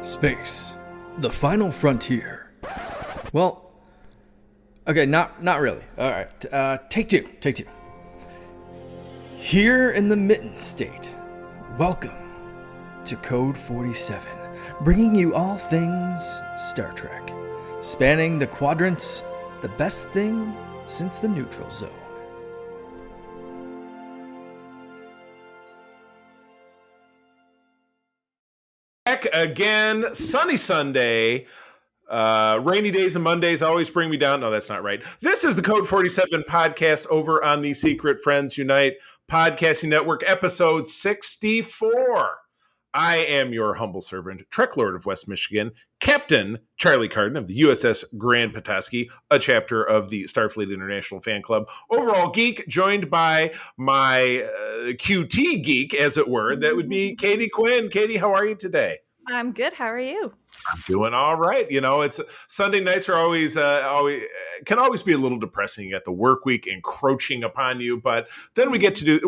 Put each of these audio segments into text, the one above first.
Space, the final frontier. Well, okay, not really. All right, take two. Here in the Mitten State, welcome to Code 47, bringing you all things Star Trek, spanning the quadrants, the best thing since the neutral zone. Back again, sunny Sunday. Rainy days and Mondays always bring me down. No, that's not right. This is the Code 47 podcast over on the Secret Friends Unite Podcasting Network, episode 64. I am your humble servant, Trek Lord of West Michigan, Captain Charlie Carden of the USS Grand Petoskey, a chapter of the Starfleet International Fan Club, overall geek, joined by my QT geek, as it were. That would be Katie Quinn. Katie, how are you today? I'm good. How are you? I'm doing all right. You know, it's Sunday nights are always can always be a little depressing. You got the work week encroaching upon you, but then we get to do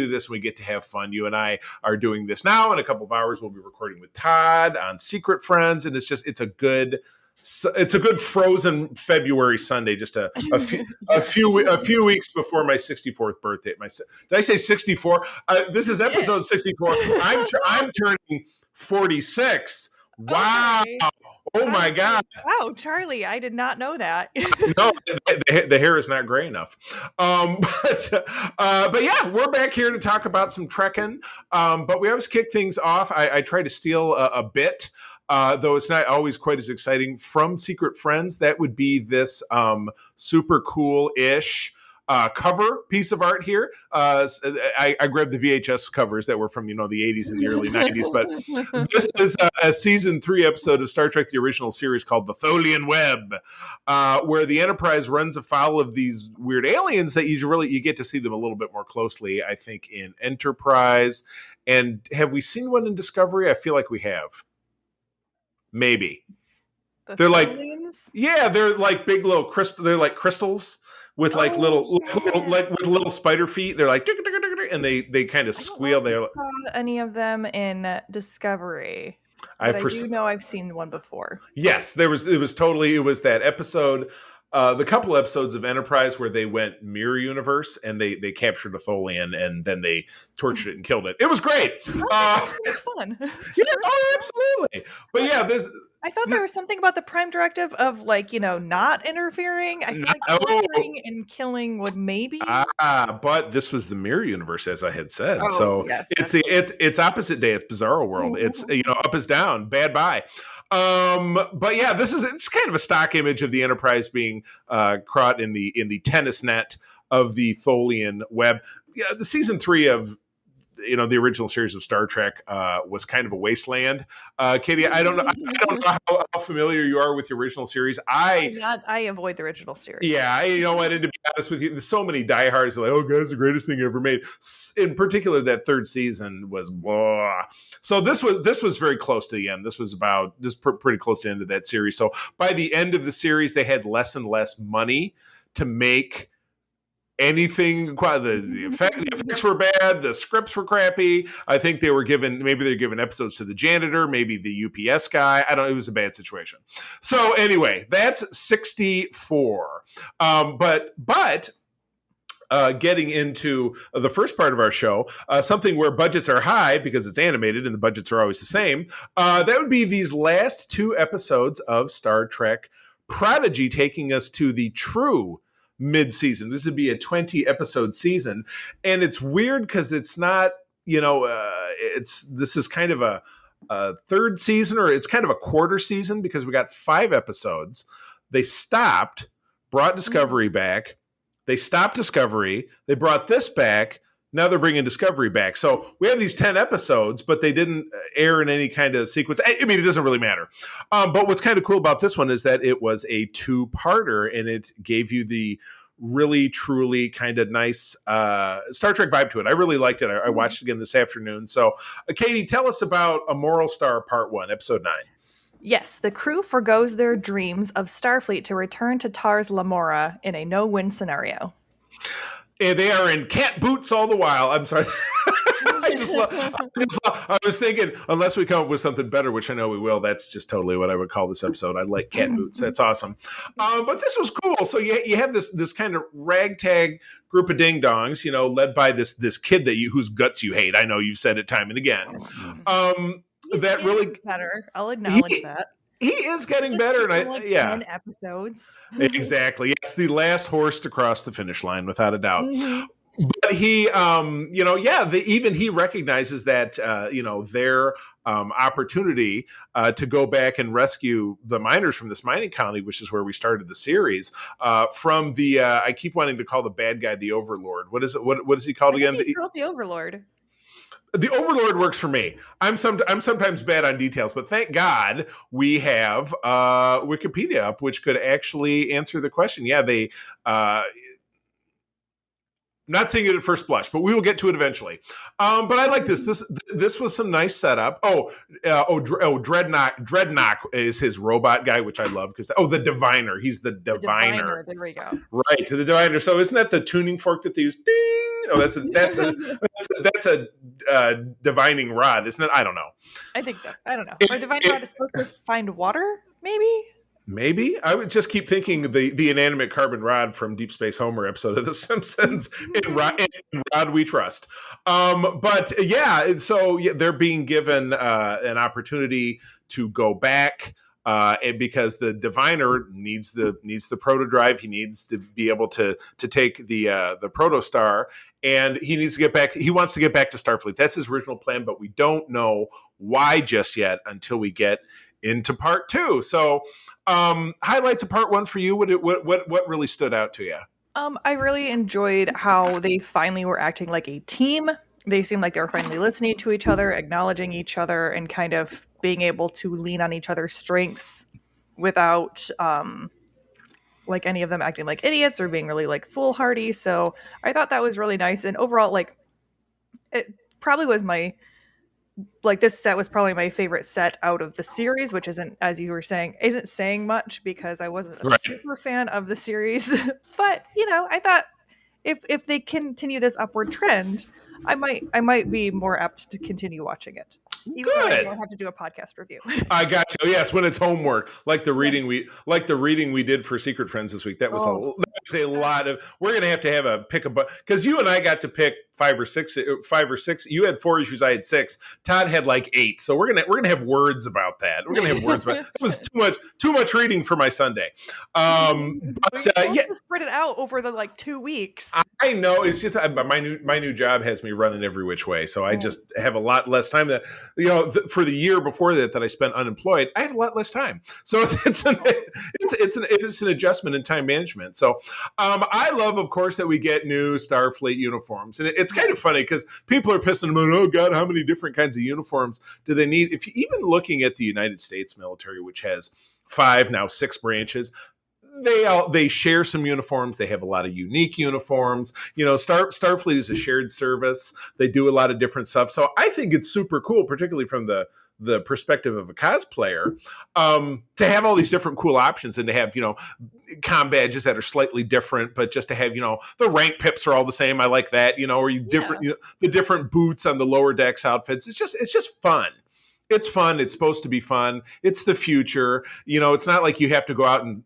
this and we get to have fun. You and I are doing this now. In a couple of hours, we'll be recording with Todd on Secret Friends, and it's a good frozen February Sunday, just a few weeks before my 64th birthday. Did I say 64? This is episode 64. I'm turning 46. Wow. Okay. Oh my God. Wow, Charlie, I did not know that. No, the hair is not gray enough. But yeah, we're back here to talk about some Trekking. But we always kick things off. I try to steal a bit, though it's not always quite as exciting, from Secret Friends. That would be this super cool-ish cover piece of art here. I grabbed the VHS covers that were from, the 80s and the early 90s, but this is a season 3 episode of Star Trek, the original series, called The Tholian Web, where the Enterprise runs afoul of these weird aliens that you get to see them a little bit more closely, I think, in Enterprise. And have we seen one in Discovery? I feel like we have. Maybe. They're Tholians? they're like big little crystal. They're like crystals with little spider feet. They're like, and they kind of squeal. I don't saw any of them in Discovery. I do know I've seen one before. Yes, it was that episode. The couple episodes of Enterprise where they went mirror universe and they captured a Tholian and then they tortured it and killed it. It was great. It was fun. Yeah, absolutely. But yeah, I thought there was something about the Prime Directive of not interfering. I feel like torturing and killing would maybe. But this was the mirror universe, as I had said. Yes, it's opposite day. It's Bizarro World. It's up is down, bad bye. But yeah, it's kind of a stock image of the Enterprise being caught in the tennis net of the Tholian web. Yeah, the season 3 of the original series of Star Trek was kind of a wasteland. Katie, I don't know how familiar you are with the original series. I avoid the original series. Yeah, I and to be honest with you, there's so many diehards like, oh God, it's the greatest thing ever made. In particular, that third season was blah. So this was very close to the end. This was pretty close to the end of that series. So by the end of the series, they had less and less money to make anything. The effects were bad, the scripts were crappy. I think they're given episodes to the janitor, maybe the UPS guy. I don't know, it was a bad situation. So anyway, that's 64. But getting into the first part of our show, something where budgets are high because it's animated and the budgets are always the same, that would be these last 2 episodes of Star Trek Prodigy, taking us to the true mid-season. This would be a 20-episode season, and it's weird because it's not, this is kind of a third season, or it's kind of a quarter season, because we got 5 episodes. They stopped, brought Discovery back. They stopped Discovery. They brought this back. Now they're bringing Discovery back. So we have these 10 episodes, but they didn't air in any kind of sequence. I mean, it doesn't really matter. But what's kind of cool about this one is that it was a 2-parter, and it gave you the really, truly kind of nice Star Trek vibe to it. I really liked it. I watched it again this afternoon. So, Katie, tell us about A Moral Star Part 1, Episode 9. Yes, the crew forgoes their dreams of Starfleet to return to Tars Lamora in a no-win scenario. And they are in cat boots all the while. I'm sorry. I I was thinking, unless we come up with something better, which I know we will, that's just totally what I would call this episode. I like cat boots. That's awesome. But this was cool. So you have this kind of ragtag group of ding dongs, led by this kid whose guts you hate. I know you've said it time and again. That really better. I'll acknowledge that. He is getting better, and 10 episodes. Exactly. It's the last horse to cross the finish line, without a doubt. But he, even he recognizes that, their opportunity to go back and rescue the miners from this mining colony, which is where we started the series, from the, I keep wanting to call the bad guy the Overlord. What is it? What is he called again? He's called the Overlord. The Overlord works for me. I'm sometimes bad on details, but thank God we have Wikipedia up, which could actually answer the question. Yeah, they. Not seeing it at first blush, but we will get to it eventually. But I like this. This was some nice setup. Dreadnought is his robot guy, which I love because the Diviner. He's the Diviner. There we go. Right, to the Diviner. So isn't that the tuning fork that they use? Ding. Oh, that's a divining rod, isn't it? I don't know. I think so. I don't know. Or divining rod is supposed to find water, maybe. Maybe I would just keep thinking the inanimate carbon rod from Deep Space Homer episode of The Simpsons. in Rod we trust. But yeah, so they're being given an opportunity to go back. And because the Diviner needs the proto drive, he needs to be able to take the protostar, and he needs to get back. He wants to get back to Starfleet. That's his original plan, but we don't know why just yet until we get into part 2. So, highlights of part 1 for you. What really stood out to you? I really enjoyed how they finally were acting like a team. They seemed like they were finally listening to each other, acknowledging each other, and kind of being able to lean on each other's strengths without like any of them acting like idiots or being really like foolhardy. So I thought that was really nice. And overall, like, it probably was this set was probably my favorite set out of the series, which isn't, as you were saying, isn't saying much because I wasn't a super fan of the series. But, I thought if they continue this upward trend, I might be more apt to continue watching it. Even though I don't have to do a podcast review. I got you. Yes, when it's homework, like the reading we did for Secret Friends this week. That was a lot of. We're gonna have a pick a because you and I got to pick 5 or 6. You had 4 issues. I had 6. Todd had like 8. So we're gonna have words about that. We're gonna have words about it. It was too much reading for my Sunday. But to spread it out over the 2 weeks. I know it's just my new job has me running every which way, so I just have a lot less time that. For the year before that I spent unemployed, I have a lot less time. So it's an adjustment in time management. So I love, of course, that we get new Starfleet uniforms, and it's kind of funny because people are pissing about, oh God, how many different kinds of uniforms do they need? If you even looking at the United States military, which has 5 now 6 branches. They share some uniforms. They have a lot of unique uniforms. Starfleet is a shared service. They do a lot of different stuff. So I think it's super cool, particularly from the perspective of a cosplayer, to have all these different cool options and to have, comm badges that are slightly different, but just to have, the rank pips are all the same. I like that, or the different boots on the lower decks outfits. It's just fun. It's fun. It's supposed to be fun. It's the future. It's not like you have to go out and,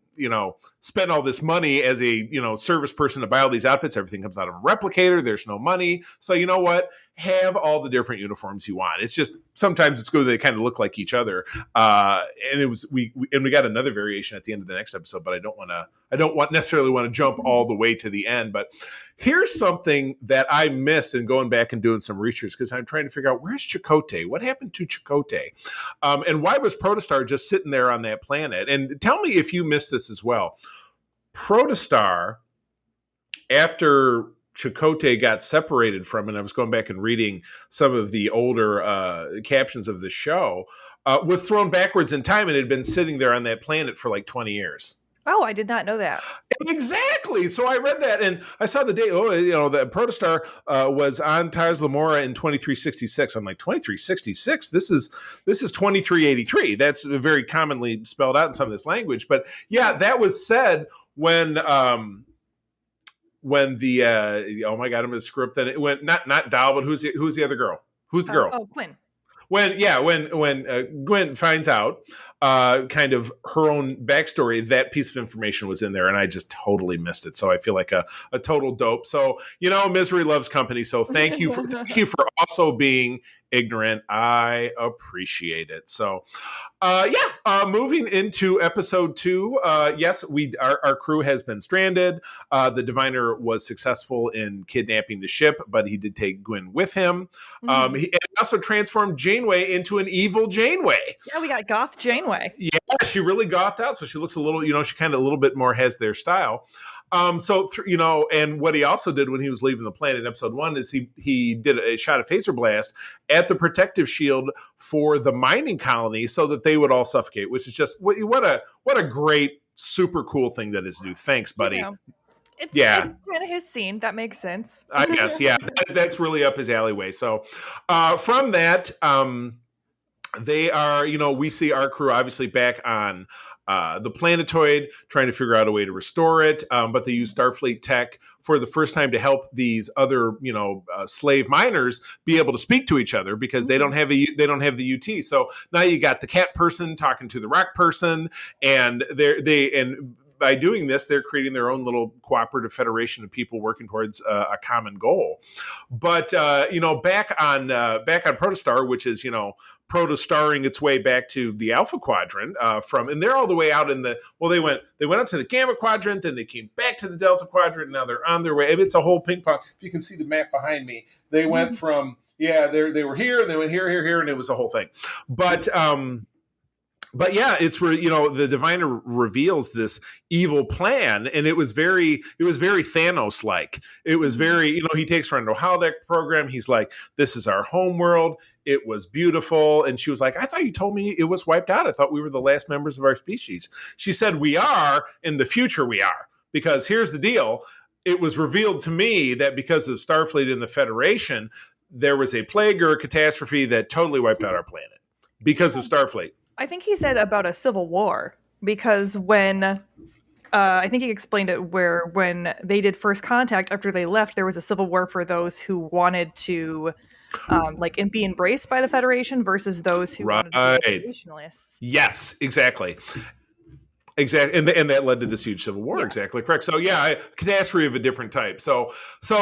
spend all this money as a, service person to buy all these outfits. Everything comes out of a replicator. There's no money. So you know what? Have all the different uniforms you want. It's just sometimes it's good. They kind of look like each other. And it was we got another variation at the end of the next episode, but I don't necessarily want to jump all the way to the end. But here's something that I missed in going back and doing some research because I'm trying to figure out where's Chakotay? What happened to Chakotay? And why was Protostar just sitting there on that planet? And tell me if you missed this as well. Protostar, after Chakotay got separated from, and I was going back and reading some of the older captions of the show, was thrown backwards in time and had been sitting there on that planet for 20 years. Oh, I did not know that. Exactly. So I read that and I saw the date. The Protostar was on Tars Lamora in 2366. I'm like, 2366? This is 2383. That's very commonly spelled out in some of this language. But yeah, that was said when the oh my God, I'm gonna screw up. Then it went not Dal, but who's the other girl? Who's the girl? Oh, Quinn. When Gwen finds out kind of her own backstory, that piece of information was in there, and I just totally missed it. So I feel like a total dope. So misery loves company. So thank you for also being ignorant. I appreciate it. So moving into episode 2. Yes, our crew has been stranded. The diviner was successful in kidnapping the ship, but he did take Gwen with him. He also transformed Janeway into an evil Janeway. Yeah, we got goth Janeway. Yeah, she really gothed out, so she looks a little, she kind of a little bit more has their style. And what he also did when he was leaving the planet in episode 1 is he did a shot of phaser blast at the protective shield for the mining colony so that they would all suffocate, which is just what a great, super cool thing that is to do. Thanks, buddy. It's kind of his scene. That makes sense. I guess, yeah. That's really up his alleyway. So from that, they are, we see our crew obviously back on the planetoid, trying to figure out a way to restore it. But they use Starfleet tech for the first time to help these other, slave miners be able to speak to each other because they don't have the UT. So now you got the cat person talking to the rock person, and by doing this, they're creating their own little cooperative federation of people working towards a common goal. But back on Protostar, which is protostarring its way back to the Alpha Quadrant and they're all the way out in the they went up to the Gamma Quadrant, then they came back to the Delta Quadrant, and now they're on their way. It's a whole ping pong. If you can see the map behind me, they went from they were here, and they went here, and it was a whole thing. But yeah, it's where the diviner reveals this evil plan, and it was very Thanos like. It was very he takes her into a holodeck program. He's like, "This is our home world. It was beautiful," and she was like, "I thought you told me it was wiped out. I thought we were the last members of our species." She said, "We are in the future. We are, because here's the deal. It was revealed to me that because of Starfleet and the Federation, there was a plague or a catastrophe that totally wiped out our planet because of Starfleet." I think he said about a civil war, because when I think he explained it when they did first contact after they left, there was a civil war for those who wanted to be embraced by the Federation versus those who wanted to be nationalists. Yes, exactly. Exactly, and that led to this huge civil war. Yeah. Exactly correct. So a catastrophe of a different type. So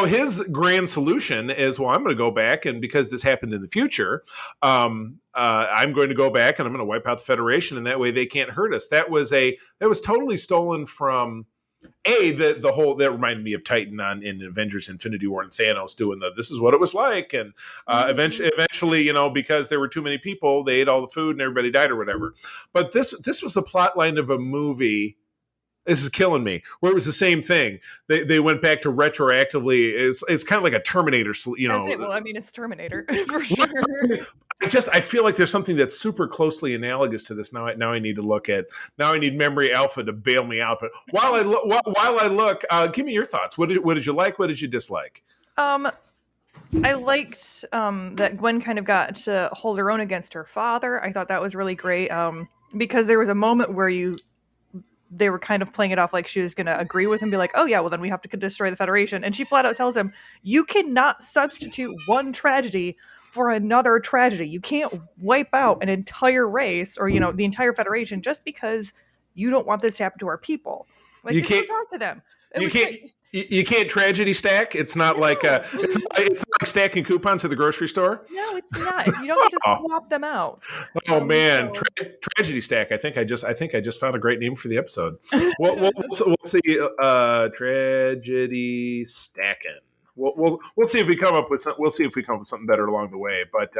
his grand solution is, well, I'm going to go back, and because this happened in the future, I'm going to go back and I'm going to wipe out the Federation, and that way they can't hurt us. That was totally stolen from the whole that reminded me of Titan in Avengers Infinity War and Thanos doing this is what it was like, and eventually because there were too many people, they ate all the food and everybody died or whatever. But this was a plot line of a movie. This is killing me. Where it was the same thing. They went back to retroactively. It's kind of like a Terminator. Well, I mean, it's Terminator for sure. I feel like there's something that's super closely analogous to this. Now I need to look at. Now I need Memory Alpha to bail me out. But while I look, give me your thoughts. What did you like? What did you dislike? I liked that Gwen kind of got to hold her own against her father. I thought that was really great. Because there was a moment where they were kind of playing it off like she was going to agree with him, be like, "Oh yeah, well then we have to destroy the Federation." And she flat out tells him, "You cannot substitute one tragedy for another tragedy. You can't wipe out an entire race or, the entire Federation just because you don't want this to happen to our people." Like, you can't talk to them. You can't tragedy stack. It's not like it's not like stacking coupons at the grocery store. No, it's not. You don't get to swap them out. Oh man, tragedy stack. I think I just found a great name for the episode. We'll see. Tragedy stacking. We'll see if we come up with something better along the way. But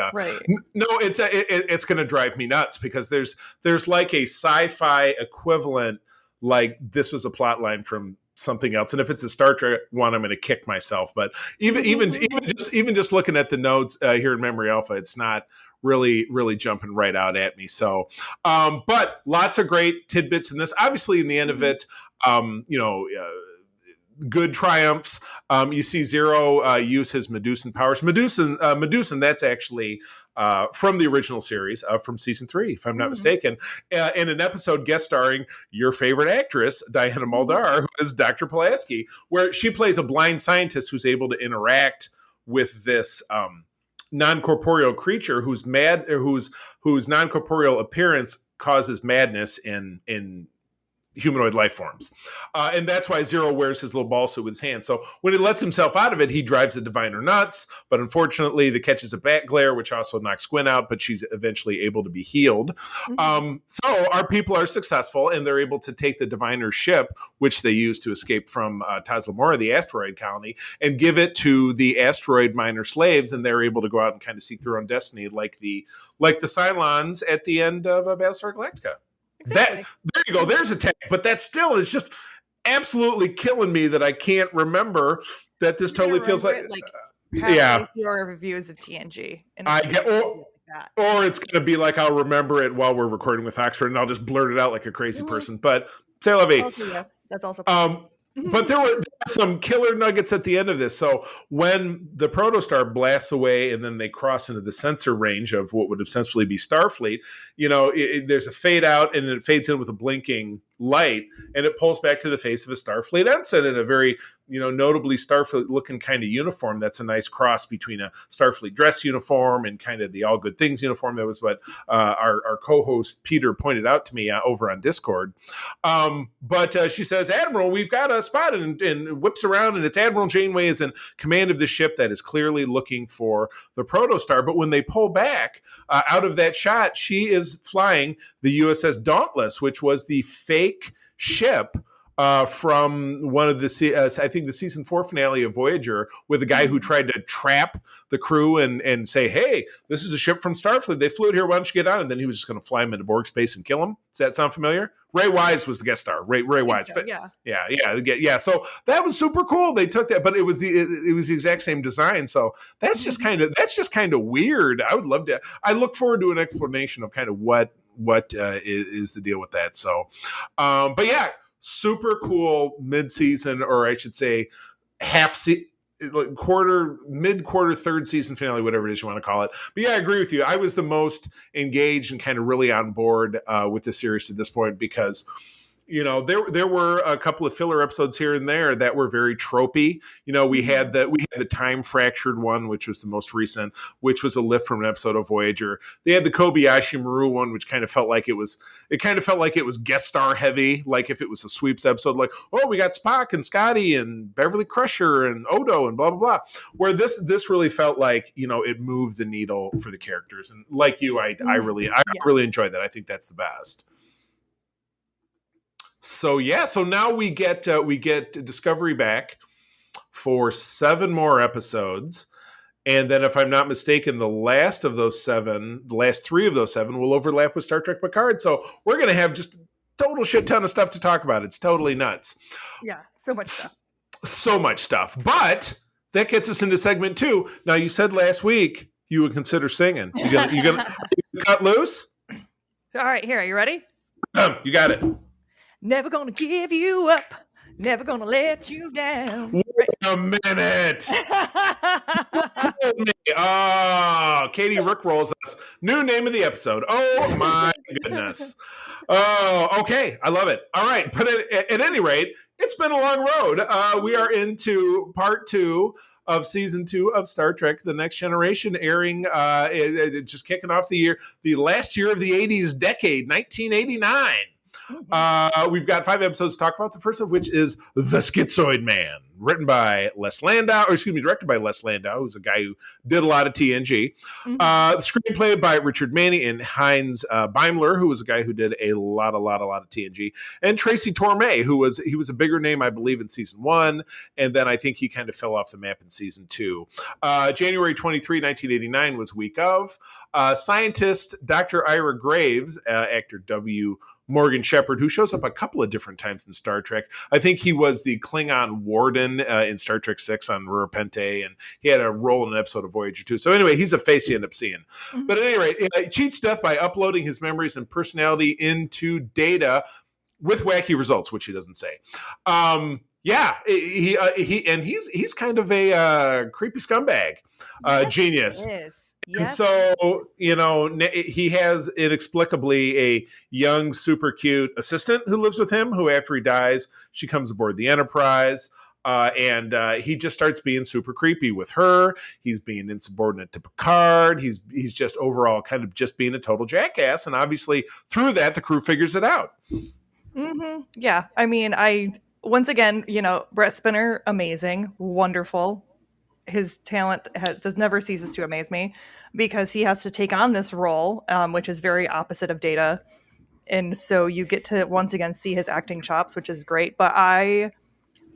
no, it's going to drive me nuts because there's like a sci-fi equivalent. Like this was a plot line from something else, and if it's a Star Trek one, I'm going to kick myself. But even just looking at the notes here in Memory Alpha, it's not really jumping right out at me. So, but lots of great tidbits in this. Obviously, in the end of it, good triumphs. You see Zero use his Medusan powers. Medusan, that's actually from the original series, from season 3, if I'm not mistaken, in an episode guest starring your favorite actress, Diana Muldaur, who is Dr. Pulaski, where she plays a blind scientist who's able to interact with this non-corporeal creature whose mad or whose non-corporeal appearance causes madness in humanoid life forms. And that's why Zero wears his little ball suit with his hand. So when he lets himself out of it, he drives the diviner nuts. But unfortunately, the catches a bat glare, which also knocks Gwen out, but she's eventually able to be healed. So our people are successful, and they're able to take the diviner's ship, which they use to escape from Taslamora, the asteroid colony, and give it to the asteroid miner slaves, and they're able to go out and kind of seek their own destiny, like the Cylons at the end of Battlestar Galactica. Exactly. There you go. There's a tag, but that still is just absolutely killing me that I can't remember that this totally feels like your reviews of TNG. And I get, or it's going to be like I'll remember it while we're recording with Oxford, and I'll just blurt it out like a crazy person. But c'est la vie. Yes, that's also. But there were some killer nuggets at the end of this. So when the protostar blasts away and then they cross into the sensor range of what would essentially be Starfleet, there's a fade out and it fades in with a blinking light, and it pulls back to the face of a Starfleet ensign in a very, notably Starfleet looking kind of uniform. That's a nice cross between a Starfleet dress uniform and kind of the All Good Things uniform. That was what our co-host Peter pointed out to me over on Discord. But she says, Admiral, we've got a spot, and whips around, and it's Admiral Janeway is in command of the ship that is clearly looking for the protostar. But when they pull back out of that shot, she is flying the USS Dauntless, which was the fake ship from one of the I think the season 4 finale of Voyager, with a guy who tried to trap the crew and say, hey, this is a ship from Starfleet. They flew it here. Why don't you get on? And then he was just going to fly him into Borg space and kill him. Does that sound familiar? Ray Wise was the guest star. Ray Wise. So, yeah. So that was super cool. They took that, but it was the exact same design. So that's just kind of weird. I would love to. I look forward to an explanation of kind of what is the deal with that. So, but yeah. Super cool mid-season, or I should say mid-quarter, third season finale, whatever it is you want to call it. But yeah, I agree with you. I was the most engaged and kind of really on board with the series at this point because, there were a couple of filler episodes here and there that were very tropey. We had the time fractured one, which was the most recent, which was a lift from an episode of Voyager. They had the Kobayashi Maru one, which kind of felt like it was guest star heavy, like if it was a sweeps episode, like, oh, we got Spock and Scotty and Beverly Crusher and Odo and blah blah blah. Where this really felt like it moved the needle for the characters, and like you, I really enjoyed that. I think that's the best. So now we get Discovery back for 7 more episodes, and then if I'm not mistaken, the last 3 of those 7 will overlap with Star Trek Picard. So we're gonna have just a total shit ton of stuff to talk about. It's totally nuts. Yeah, so much stuff. So much stuff. But that gets us into segment 2. Now, you said last week you would consider singing. You gonna cut loose? All right, here. Are you ready? You got it. Never gonna give you up. Never gonna let you down. Wait a minute. Katie rickrolls us. New name of the episode. Oh my goodness. Oh, okay. I love it. All right. But at any rate, it's been a long road. We are into part 2 of season 2 of Star Trek: The Next Generation, airing just kicking off the last year of the 80s decade, 1989. We've got 5 episodes to talk about, the first of which is The Schizoid Man, directed by Les Landau, who's a guy who did a lot of TNG. The screenplay by Richard Manny and Heinz Beimler, who was a guy who did a lot of TNG, and Tracy Torme, who was a bigger name, I believe, in season 1, and then I think he kind of fell off the map in season 2. January 23, 1989 was week of. Scientist Dr. Ira Graves, actor W. Morgan Shepard, who shows up a couple of different times in Star Trek. I think he was the Klingon warden in Star Trek 6 on Rurapente, and he had a role in an episode of Voyager 2. So anyway, he's a face you end up seeing. But at any rate, he cheats death by uploading his memories and personality into Data with wacky results, which he doesn't say. He's kind of a creepy scumbag, genius. Yep. And so, he has inexplicably a young, super cute assistant who lives with him, who after he dies, she comes aboard the Enterprise. and he just starts being super creepy with her. He's being insubordinate to Picard. He's just overall kind of just being a total jackass. And obviously through that, the crew figures it out. Mm-hmm. Yeah. I mean, once again, Brett Spinner, amazing, wonderful. His talent does never ceases to amaze me because he has to take on this role, which is very opposite of Data. And so you get to once again see his acting chops, which is great. But I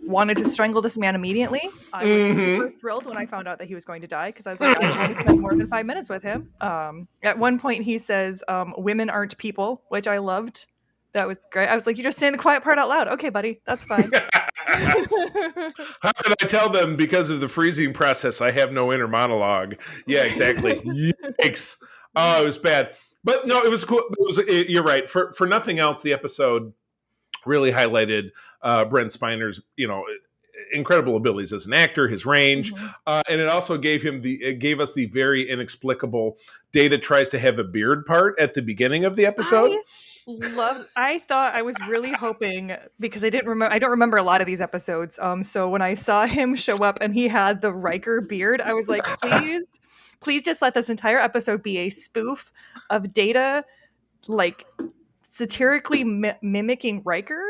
wanted to strangle this man immediately. I was super thrilled when I found out that he was going to die because I was like, I don't want to spend more than 5 minutes with him. At one point, he says, "Women aren't people," which I loved. That was great. I was like, "You just saying the quiet part out loud, okay, buddy? That's fine." How can I tell them because of the freezing process? I have no inner monologue. Yeah, exactly. Yikes! Oh, it was bad. But no, it was cool. You're right. For nothing else, the episode really highlighted Brent Spiner's, incredible abilities as an actor, his range, and it also gave us the very inexplicable Data tries to have a beard part at the beginning of the episode. I thought I was really hoping because I don't remember a lot of these episodes. So when I saw him show up and he had the Riker beard, I was like, please just let this entire episode be a spoof of Data, like satirically mimicking Riker.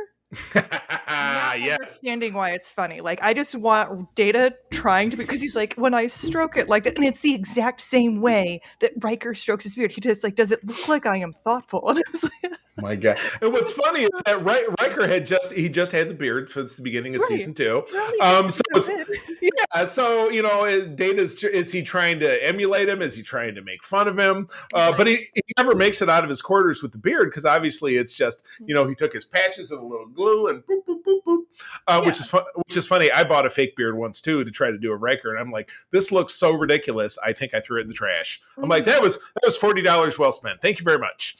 Yes. Understanding why it's funny. Like, I just want Data trying to, because he's like, when I stroke it like that, and it's the exact same way that Riker strokes his beard. He just like, does it look like I am thoughtful? And it's like, my God. And what's funny is that Riker had just had the beard since the beginning of season 2. So Data is he trying to emulate him? Is he trying to make fun of him? But he never makes it out of his quarters with the beard because obviously it's just he took his patches and a little glue and boop boop boop boop, which is funny. I bought a fake beard once too to try to do a Riker, and I'm like, this looks so ridiculous. I think I threw it in the trash. I'm like, that was $40 well spent. Thank you very much.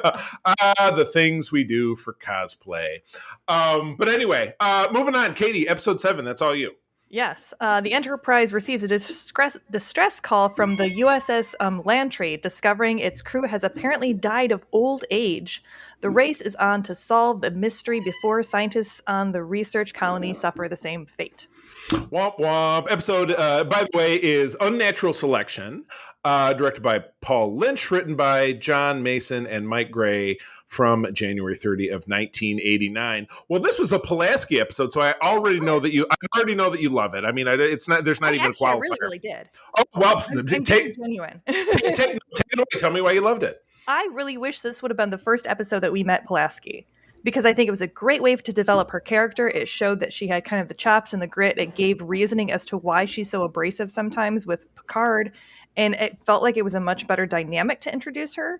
The things we do for cosplay. But anyway, moving on. Katie, episode 7. That's all you. Yes. The Enterprise receives a distress call from the USS Lantry, discovering its crew has apparently died of old age. The race is on to solve the mystery before scientists on the research colony suffer the same fate. Womp womp. Episode, by the way, is Unnatural Selection, directed by Paul Lynch, written by John Mason and Mike Gray from January 30 of 1989. Well, this was a Pulaski episode, so I already know that you love it. I mean, it's not. There's not even a qualifier. I really did. Oh well, I'm genuine. Take it away. Tell me why you loved it. I really wish this would have been the first episode that we met Pulaski, because I think it was a great way to develop her character. It showed that she had kind of the chops and the grit. It gave reasoning as to why she's so abrasive sometimes with Picard. And it felt like it was a much better dynamic to introduce her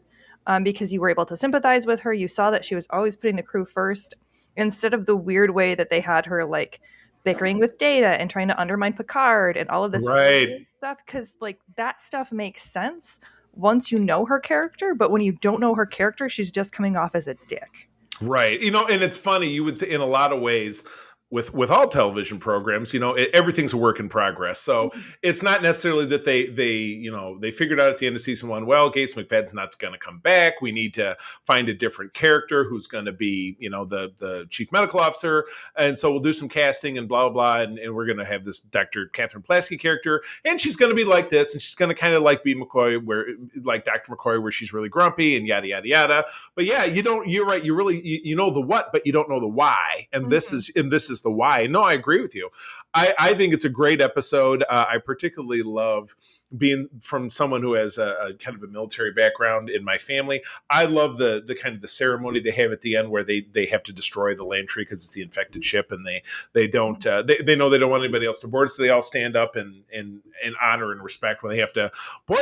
because you were able to sympathize with her. You saw that she was always putting the crew first instead of the weird way that they had her like bickering with Data and trying to undermine Picard and all of this stuff. Because like that stuff makes sense once you know her character. But when you don't know her character, she's just coming off as a dick. Right. And it's funny, you would, in a lot of ways, with all television programs, everything's a work in progress. So it's not necessarily that they figured out at the end of season 1, well, Gates McFadden's not going to come back. We need to find a different character who's going to be, the chief medical officer. And so we'll do some casting and blah, blah, blah. And we're going to have this Dr. Catherine Pulaski character. And she's going to be like this. And she's going to kind of like be McCoy, like Dr. McCoy, where she's really grumpy and yada, yada, yada. But yeah, you're right. You really, you know the what, but you don't know the why. And this is the why. No, I agree with you. I think it's a great episode. I particularly love being from someone who has a kind of a military background in my family. I love the kind of the ceremony they have at the end where they have to destroy the Lantry because it's the infected ship, and they don't they know they don't want anybody else to board, so they all stand up in honor and respect when they have to. Boy,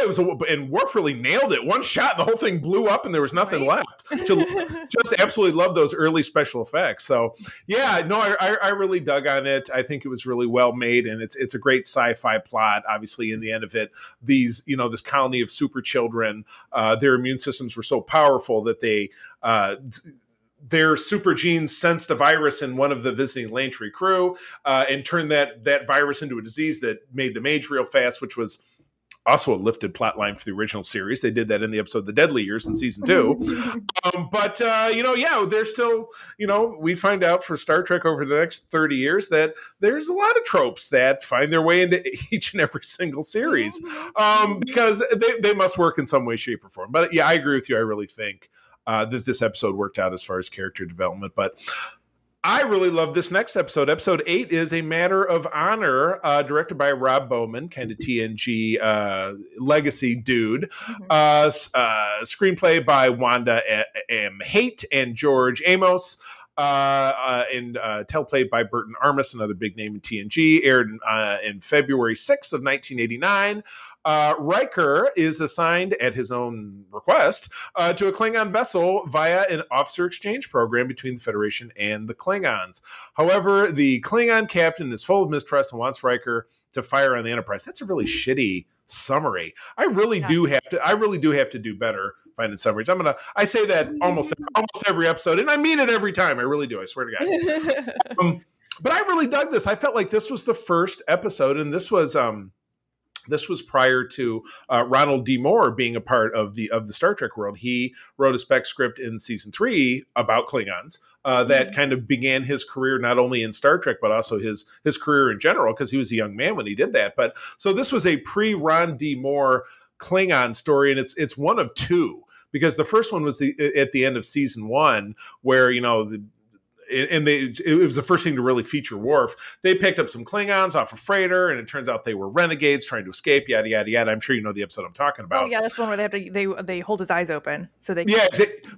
and Worf really nailed it. One shot, the whole thing blew up, and there was nothing left. Just absolutely love those early special effects. So yeah, no, I really dug on it. I think it was really well made, and it's a great sci-fi plot. Obviously, in the end of it, these this colony of super children, their immune systems were so powerful that their super genes sensed a virus in one of the visiting Lantry crew and turned that virus into a disease that made them age real fast, which was also a lifted plot line for the original series. They did that in the episode The Deadly Years in season 2. But there's still, we find out for Star Trek over the next 30 years that there's a lot of tropes that find their way into each and every single series, because they must work in some way, shape, or form. But yeah, I agree with you. I really think that this episode worked out as far as character development. But I really love this next episode. Episode 8 is A Matter of Honor, directed by Rob Bowman, kind of TNG legacy dude. Screenplay by Wanda M. Haight and George Amos. And teleplay by Burton Armus, another big name in TNG. Aired in February 6th of 1989. Riker is assigned at his own request to a Klingon vessel via an officer exchange program between the Federation and the Klingons. However, the Klingon captain is full of mistrust and wants Riker to fire on the Enterprise. That's a really shitty summary. I really do have to do better finding summaries. I say that almost every episode, and I mean it every time. I really do. I swear to God. But I really dug this. I felt like this was the first episode, and this was prior to Ronald D. Moore being a part of the Star Trek world. He wrote a spec script in season 3 about Klingons that kind of began his career not only in Star Trek but also his career in general, because he was a young man when he did that. But so this was a pre-Ron D. Moore Klingon story, and it's one of two, because the first one was at the end of season 1, where it was the first thing to really feature Worf. They picked up some Klingons off a freighter, and it turns out they were renegades trying to escape. Yada yada yada. I'm sure you know the episode I'm talking about. Oh yeah, that's the one where they hold his eyes open so they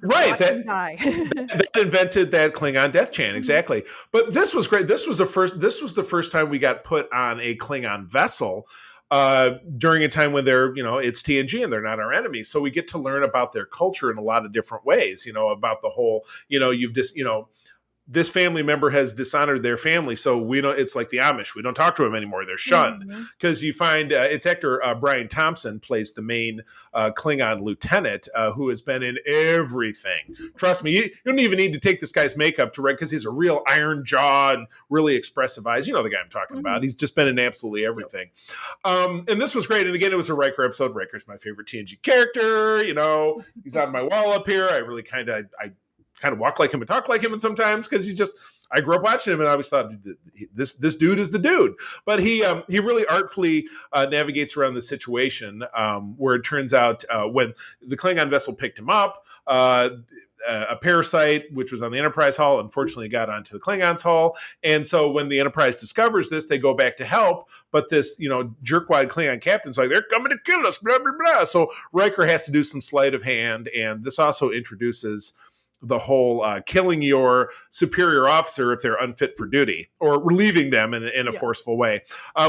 right die. that invented that Klingon death chant, exactly. But this was great. This was the first time we got put on a Klingon vessel during a time when they're, it's TNG and they're not our enemies. So we get to learn about their culture in a lot of different ways. About the whole, this family member has dishonored their family, so we don't. It's like the Amish. We don't talk to them anymore. They're shunned, because you find it's actor Brian Thompson plays the main Klingon lieutenant, who has been in everything. Trust me, you don't even need to take this guy's makeup to read, because he's a real iron jaw and really expressive eyes. You know the guy I'm talking about. He's just been in absolutely everything. And this was great. And again, it was a Riker episode. Riker's my favorite TNG character. He's on my wall up here. I really kind of walk like him and talk like him, and sometimes because I grew up watching him, and I always thought this dude is the dude. But he really artfully navigates around the situation, where it turns out when the Klingon vessel picked him up, a parasite, which was on the Enterprise hull, unfortunately got onto the Klingons hull. And so when the Enterprise discovers this, they go back to help. But this, jerkwad Klingon captain's like, they're coming to kill us, blah, blah, blah. So Riker has to do some sleight of hand. And this also introduces the whole killing your superior officer if they're unfit for duty, or relieving them in a forceful way,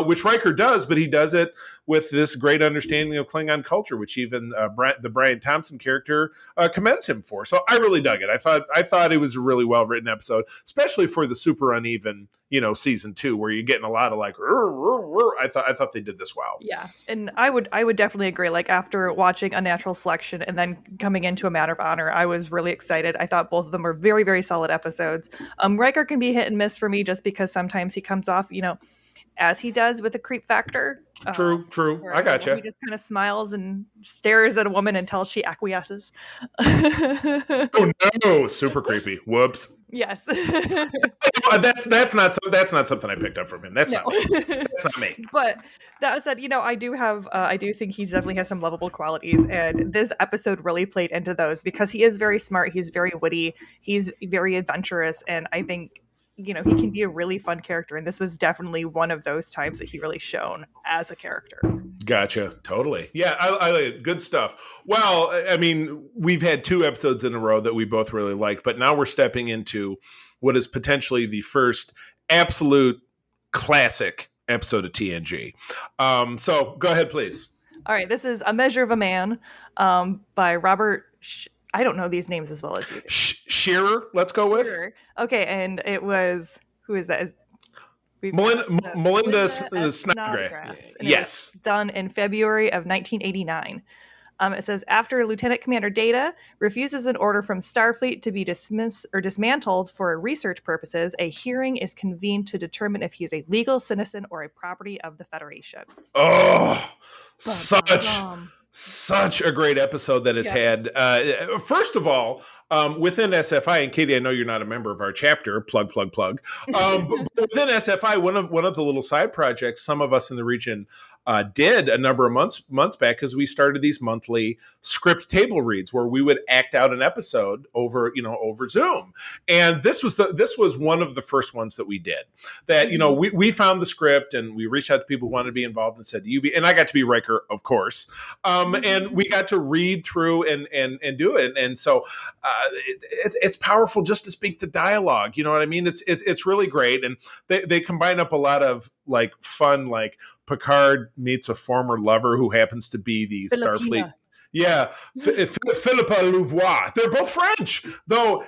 which Riker does, but he does it with this great understanding of Klingon culture, which even the Brian Thompson character commends him for. So I really dug it. I thought it was a really well written episode, especially for the super uneven, season 2, where you're getting a lot of like, I thought they did this well. Yeah, and I would definitely agree. Like, after watching Unnatural Selection and then coming into A Matter of Honor, I was really excited. I thought both of them were very, very solid episodes. Riker can be hit and miss for me, just because sometimes he comes off, as he does, with a creep factor. True. I gotcha. He just kind of smiles and stares at a woman until she acquiesces. Oh no, super creepy. Whoops. Yes. That's not something I picked up from him. That's not me. But that said, I do think he definitely has some lovable qualities, and this episode really played into those, because he is very smart, he's very witty, he's very adventurous, and I think he can be a really fun character, and this was definitely one of those times that he really shone as a character. Gotcha. Totally. Yeah, I like it. Good stuff. Well, I mean, we've had 2 episodes in a row that we both really liked, but now we're stepping into what is potentially the first absolute classic episode of TNG. So go ahead, please. All right. This is A Measure of a Man by Robert... I don't know these names as well as you do. Shearer, let's go with. Shearer. Okay, and it was... Who is that? Melinda Snodgrass. Yes. Done in February of 1989. It says, after Lieutenant Commander Data refuses an order from Starfleet to be dismissed or dismantled for research purposes, a hearing is convened to determine if he is a legal citizen or a property of the Federation. Oh, Bum, bum, bum. such a great episode that has had. First of all, within SFI, and Katie, I know you're not a member of our chapter. Plug. But within SFI, one of the little side projects some of us in the region did a number of months back, because we started these monthly script table reads where we would act out an episode over Zoom. And this was one of the first ones that we did. That we found the script and we reached out to people who wanted to be involved and said, and I got to be Riker, of course. And we got to read through and do it. And so it's powerful just to speak the dialogue. You know what I mean? It's really great. And they combine up a lot of like fun, like Picard meets a former lover who happens to be the Starfleet. Yeah, Philippa Louvois. They're both French, though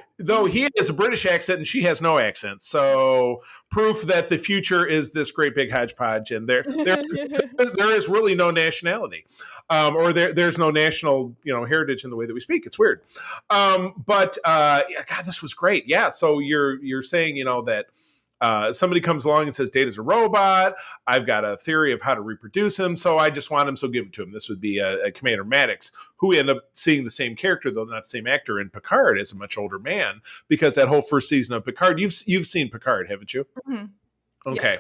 he has a British accent and she has no accent. So proof that the future is this great big hodgepodge, and there is really no nationality, or there's no national heritage in the way that we speak. It's weird, but God, this was great. Yeah, so you're saying that. Somebody comes along and says Data's a robot. I've got a theory of how to reproduce him, so I just want him, so give it to him. This would be a Commander Maddox, who we end up seeing the same character, though not the same actor, in Picard as a much older man, because that whole first season of Picard, you've seen Picard, haven't you? Mm-hmm. Okay.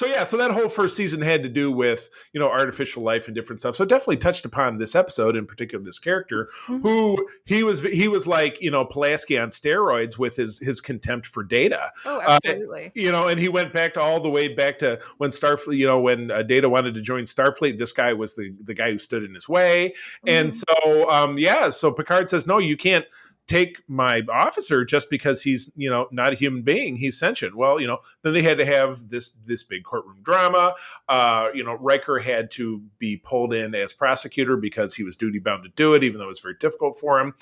Yes. So that whole first season had to do with, artificial life and different stuff. So it definitely touched upon this episode, in particular this character, who he was like, Pulaski on steroids with his contempt for Data. Oh, absolutely. And he went back to all the way back to when Starfleet, when Data wanted to join Starfleet, this guy was the guy who stood in his way. And so, so Picard says, no, you can't take my officer just because he's not a human being, he's sentient. Well, then they had to have this big courtroom drama. Riker had to be pulled in as prosecutor because he was duty bound to do it, even though it was very difficult for him.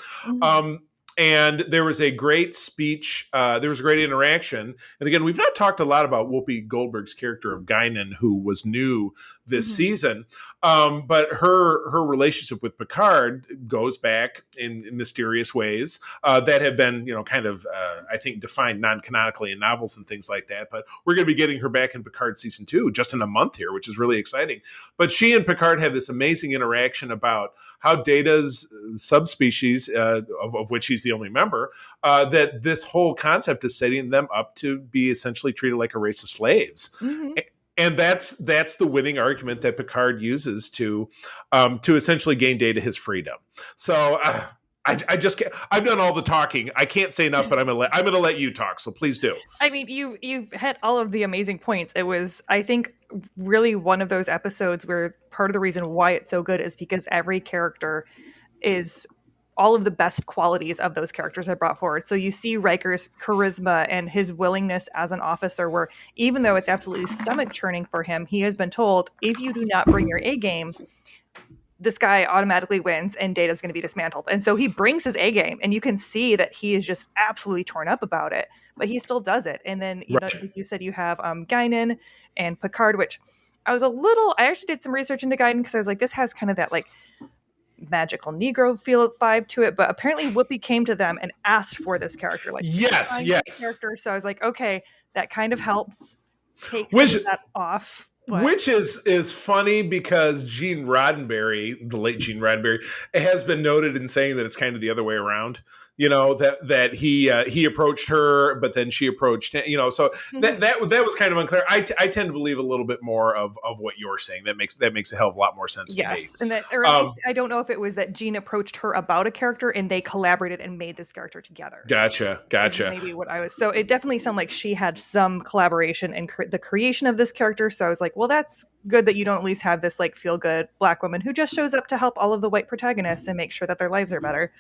And there was a great speech. There was a great interaction. And again, we've not talked a lot about Whoopi Goldberg's character of Guinan, who was new this season. But her relationship with Picard goes back in mysterious ways that have been, I think, defined non-canonically in novels and things like that. But we're going to be getting her back in Picard season 2 just in a month here, which is really exciting. But she and Picard have this amazing interaction about how Data's subspecies, of which he's the only member, that this whole concept is setting them up to be essentially treated like a race of slaves. And that's the winning argument that Picard uses to essentially gain Data his freedom. So I just can't, I've done all the talking. I can't say enough, but I'm gonna let you talk. So please do. I mean, you've hit all of the amazing points. It was, I think, really one of those episodes where part of the reason why it's so good is because every character is all of the best qualities of those characters are brought forward. So you see Riker's charisma and his willingness as an officer, where even though it's absolutely stomach churning for him, he has been told, if you do not bring your A game, this guy automatically wins and Data's going to be dismantled. And so he brings his A game, and you can see that he is just absolutely torn up about it, but he still does it. And then, like you said, you have Guinan and Picard, which I actually did some research into Guinan because I was like, this has kind of that like magical Negro feel vibe to it. But apparently Whoopi came to them and asked for this character. Like, yes. Character. So I was like, okay, that kind of helps take some of that off. But. Which is funny because Gene Roddenberry, the late Gene Roddenberry, has been noted in saying that it's kind of the other way around. That he approached her, but then she approached him. So that was kind of unclear. I tend to believe a little bit more of what you're saying. That makes a hell of a lot more sense to me. Yes, and that, or at least I don't know if it was that Gene approached her about a character and they collaborated and made this character together. Gotcha. Maybe what I was. So it definitely sounded like she had some collaboration in the creation of this character. So I was like, well, that's good that you don't at least have this like feel good Black woman who just shows up to help all of the white protagonists and make sure that their lives are better.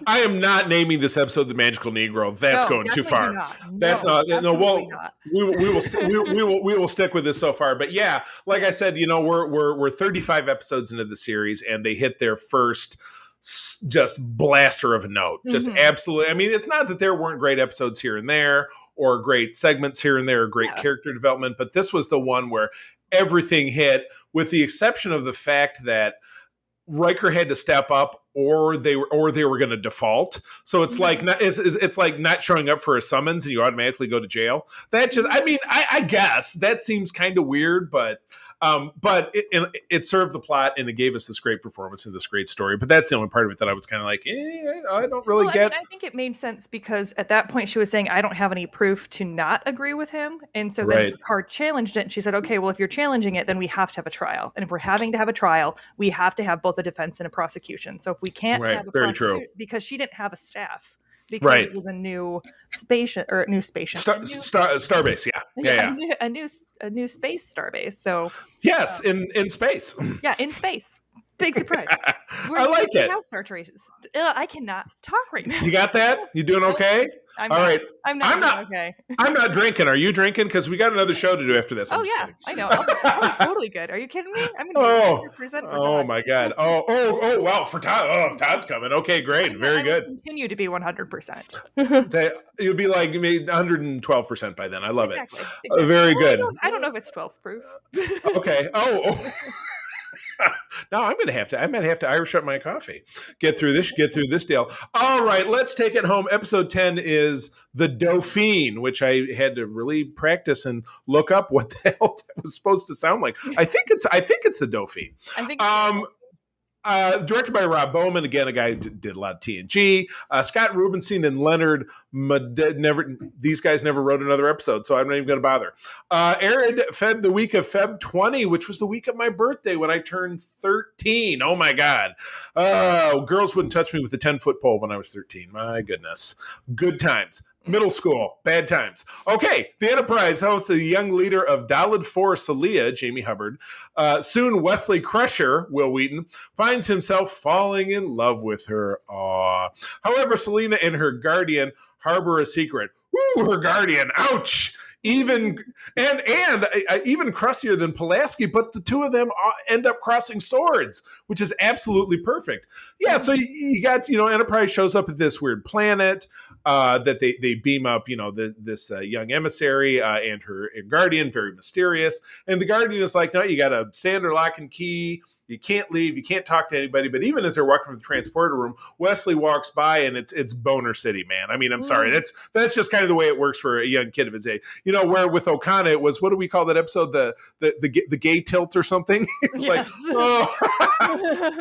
I am not naming this episode the Magical Negro. That's going too far. That's not. No, we will stick with this so far. But yeah, like I said, we're 35 episodes into the series, and they hit their first just blaster of a note. Just absolutely. I mean, it's not that there weren't great episodes here and there, or great segments here and there, or great character development, but this was the one where everything hit, with the exception of the fact that Riker had to step up, or they were going to default. So it's like it's like not showing up for a summons and you automatically go to jail. That just, I mean, I guess that seems kind of weird, but it served the plot and it gave us this great performance and this great story. But that's the only part of it that I was kind of like, I don't really get. I think it made sense because at that point she was saying, I don't have any proof to not agree with him. And so then Picard challenged it. And she said, okay, well, if you're challenging it, then we have to have a trial. And if we're having to have a trial, we have to have both a defense and a prosecution. So if we can't have a prosecution, because she didn't have a staff. Because it was a new station or a new spaceship, starbase, a new space starbase. So yes, in space, in space. Big surprise. I like it. Star Traces. I cannot talk right now. You got that? You doing okay? All right. I'm not okay. I'm not drinking. Are you drinking? Because we got another show to do after this. I know. I'll be totally good. Are you kidding me? I'm going to be 100% for Todd. Oh my God. Oh, wow. For Todd. Oh, Todd's coming. Okay, great. Very good. Continue to be 100%. You'll be like 112% by then. I love it. Exactly. Very good. I don't know if it's 12 proof. Okay. Oh. No, I might have to Irish up my coffee. Get through this deal. All right, let's take it home. Episode 10 is the Dauphine, which I had to really practice and look up what the hell that was supposed to sound like. I think it's the Dauphine. Directed by Rob Bowman, again, a guy who did a lot of TNG. Scott Rubinstein and Leonard these guys never wrote another episode, so I'm not even going to bother. Aired the week of Feb 20, which was the week of my birthday when I turned 13. Oh my God. Girls wouldn't touch me with a 10-foot pole when I was 13. My goodness. Good times. Middle school, bad times. Okay, the Enterprise hosts the young leader of Dalid 4, Celia, Jamie Hubbard. Soon, Wesley Crusher, Will Wheaton, finds himself falling in love with her. Aww. However, Selena and her guardian harbor a secret. Woo, her guardian. Ouch. Even crustier than Pulaski, but the two of them end up crossing swords, which is absolutely perfect. Yeah, so you got, Enterprise shows up at this weird planet that they beam up, this young emissary and her guardian, very mysterious. And the guardian is like, no, you got a standard lock and key. You can't leave. You can't talk to anybody. But even as they're walking from the transporter room, Wesley walks by, and it's Boner City, man. I mean, I'm sorry. That's just kind of the way it works for a young kid of his age. Where with Okana, it was, what do we call that episode? The gay tilt or something? It's yes.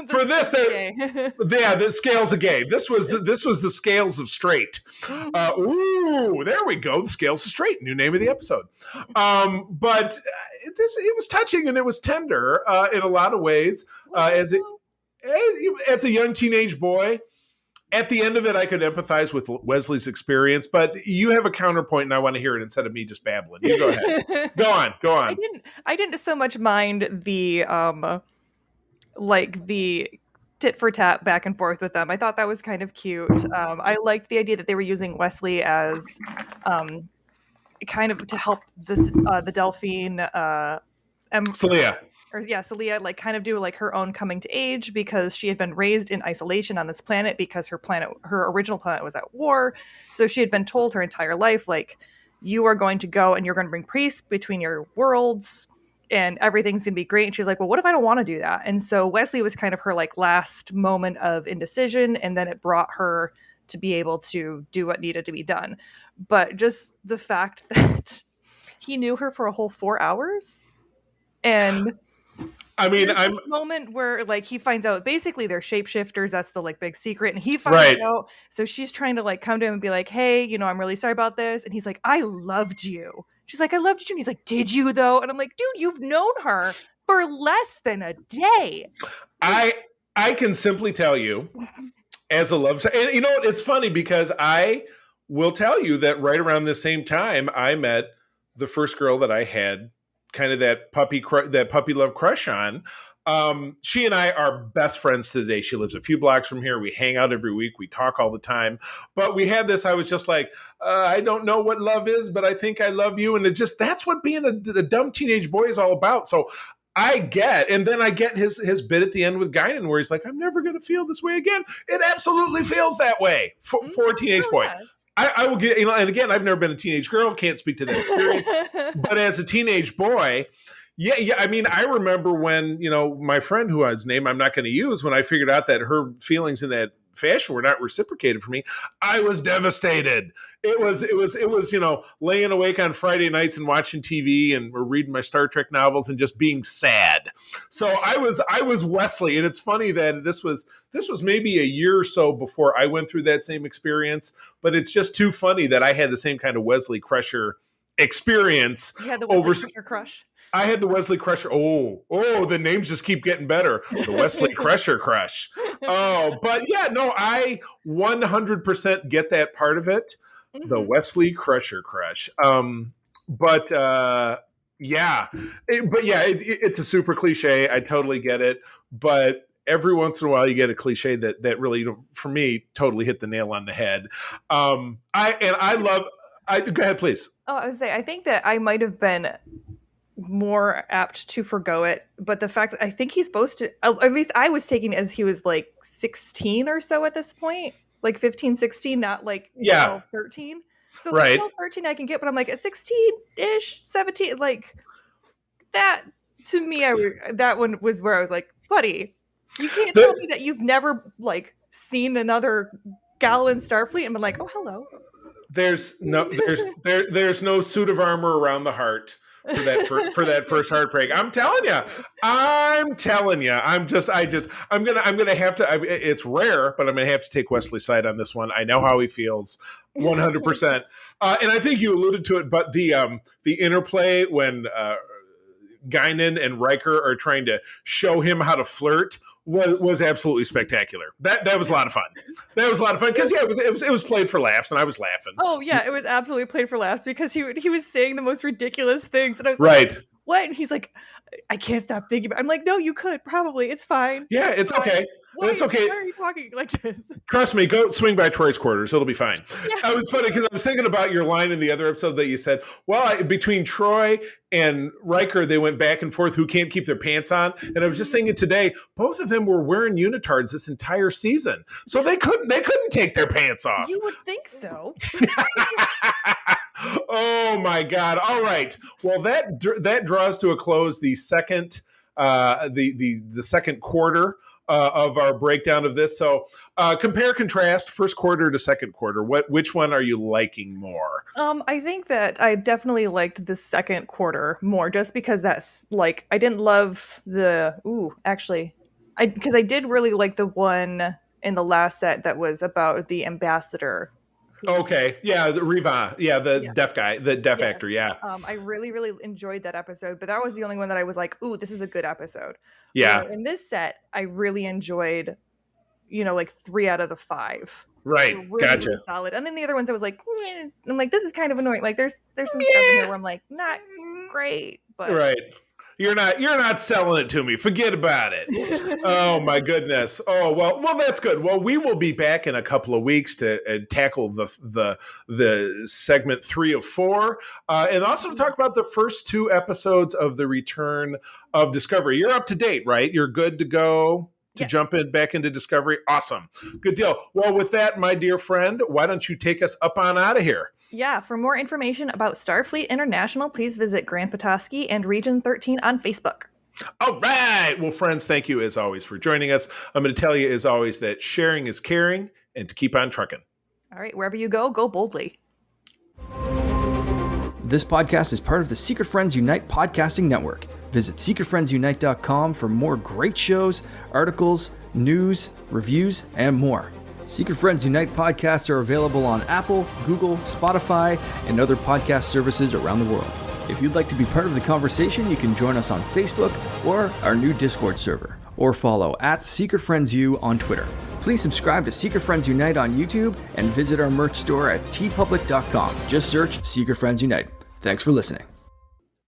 For this, the scales of gay. This was the scales of straight. Ooh, there we go. The scales of straight. New name of the episode. But it was touching and it was tender in a lot of ways. As a young teenage boy, at the end of it, I could empathize with Wesley's experience, but you have a counterpoint and I want to hear it instead of me just babbling. You go ahead. Go on. I didn't so much mind the the tit for tat back and forth with them. I thought that was kind of cute. I liked the idea that they were using Wesley as kind of to help the Delphine Celia. Celia, kind of do her own coming to age, because she had been raised in isolation on this planet because her original planet was at war. So she had been told her entire life, you are going to go and you're going to bring peace between your worlds and everything's going to be great. And she's like, well, what if I don't want to do that? And so Wesley was kind of her last moment of indecision. And then it brought her to be able to do what needed to be done. But just the fact that he knew her for a whole 4 hours, and I mean, this moment where he finds out basically they're shapeshifters. That's the big secret, and he finds out. So she's trying to come to him and be like, "Hey, I'm really sorry about this." And he's like, "I loved you." She's like, "I loved you." And he's like, "Did you though?" And I'm like, "Dude, you've known her for less than a day." I can simply tell you, as a love, and it's funny because I will tell you that right around the same time I met the first girl that I had kind of that puppy love crush on. She and I are best friends today. She lives a few blocks from here. We hang out every week. We talk all the time. But we had this, I was just like, I don't know what love is, but I think I love you. And that's what being a dumb teenage boy is all about. So I get his bit at the end with Guinan where he's like, I'm never going to feel this way again. It absolutely feels that way for a teenage boy. Yes. I will get, and again, I've never been a teenage girl, can't speak to that experience. But as a teenage boy, Yeah. I mean, I remember when, my friend whose name I'm not going to use, when I figured out that her feelings in that fashion were not reciprocated for me, I was devastated. It was, laying awake on Friday nights and watching TV and or reading my Star Trek novels and just being sad. So I was Wesley. And it's funny that this was maybe a year or so before I went through that same experience, but it's just too funny that I had the same kind of Wesley Crusher experience. You had the Wesley Crusher crush. I had the Wesley Crusher. Oh, the names just keep getting better. The Wesley Crusher crush. Oh, but yeah, no, I 100% get that part of it. Mm-hmm. The Wesley Crusher crush. It's a super cliche. I totally get it. But every once in a while you get a cliche that really, for me, totally hit the nail on the head. Go ahead, please. Oh, I would say, I think that I might have been more apt to forgo it, but the fact that I think he's supposed to, at least I was taking it as he was like 16 or so at this point, like 15, 16, not like 12, 13. So right. Like 12, 13 I can get, but I'm like at 16-ish, 17, like that to me, that one was where I was like, buddy, you can't tell me that you've never like seen another gal in Starfleet and been like, oh, hello. There's no suit of armor around the heart for that first heartbreak. I'm telling you. I'm gonna have to. It's rare, but I'm gonna have to take Wesley's side on this one. I know how he feels, 100%. And I think you alluded to it, but the interplay when Guinan and Riker are trying to show him how to flirt was absolutely spectacular. That was a lot of fun. That was a lot of fun because it was played for laughs, and I was laughing. Oh yeah, it was absolutely played for laughs because he was saying the most ridiculous things, and I was right. Like, what? And he's like, I can't stop thinking about it. I'm like, no, you could probably. It's fine. Yeah, it's okay. It's okay. Why are you talking like this? Trust me, go swing by Troy's quarters. It'll be fine. Yeah. It was funny because I was thinking about your line in the other episode that you said, well, between Troy and Riker, they went back and forth who can't keep their pants on. And I was just thinking today, both of them were wearing unitards this entire season. So they couldn't take their pants off. You would think so. Oh my God. All right. Well, that draws to a close the second the second quarter of our breakdown of this. So compare, contrast first quarter to second quarter. Which one are you liking more? I think that I definitely liked the second quarter more, just because that's like, I didn't love because I did really like the one in the last set that was about the ambassador. Okay. Yeah. The Riva. Yeah. The deaf guy, the deaf actor. Yeah. I really, really enjoyed that episode, but that was the only one that I was like, ooh, this is a good episode. Yeah. In this set, I really enjoyed, like 3 out of the 5. Right. Really, gotcha. really solid. And then the other ones I was like, I'm like, this is kind of annoying. Like there's some stuff in here where I'm like, not great, but right. You're not selling it to me. Forget about it. Oh my goodness. Oh well, that's good. Well, we will be back in a couple of weeks to tackle the segment 3 of 4, and also to talk about the first 2 episodes of the Return of Discovery. You're up to date, right? You're good to go to jump back into Discovery. Awesome. Good deal. Well, with that, my dear friend, why don't you take us up on out of here? Yeah, for more information about Starfleet International, please visit Grand Petoskey and Region 13 on Facebook. All right. Well, friends, thank you as always for joining us. I'm going to tell you as always that sharing is caring and to keep on trucking. All right. Wherever you go boldly. This podcast is part of the Secret Friends Unite podcasting network. Visit secretfriendsunite.com for more great shows, articles, news, reviews, and more. Secret Friends Unite podcasts are available on Apple, Google, Spotify, and other podcast services around the world. If you'd like to be part of the conversation, you can join us on Facebook or our new Discord server, or follow @SecretFriendsU on Twitter. Please subscribe to Secret Friends Unite on YouTube and visit our merch store at tpublic.com. Just search Secret Friends Unite. Thanks for listening.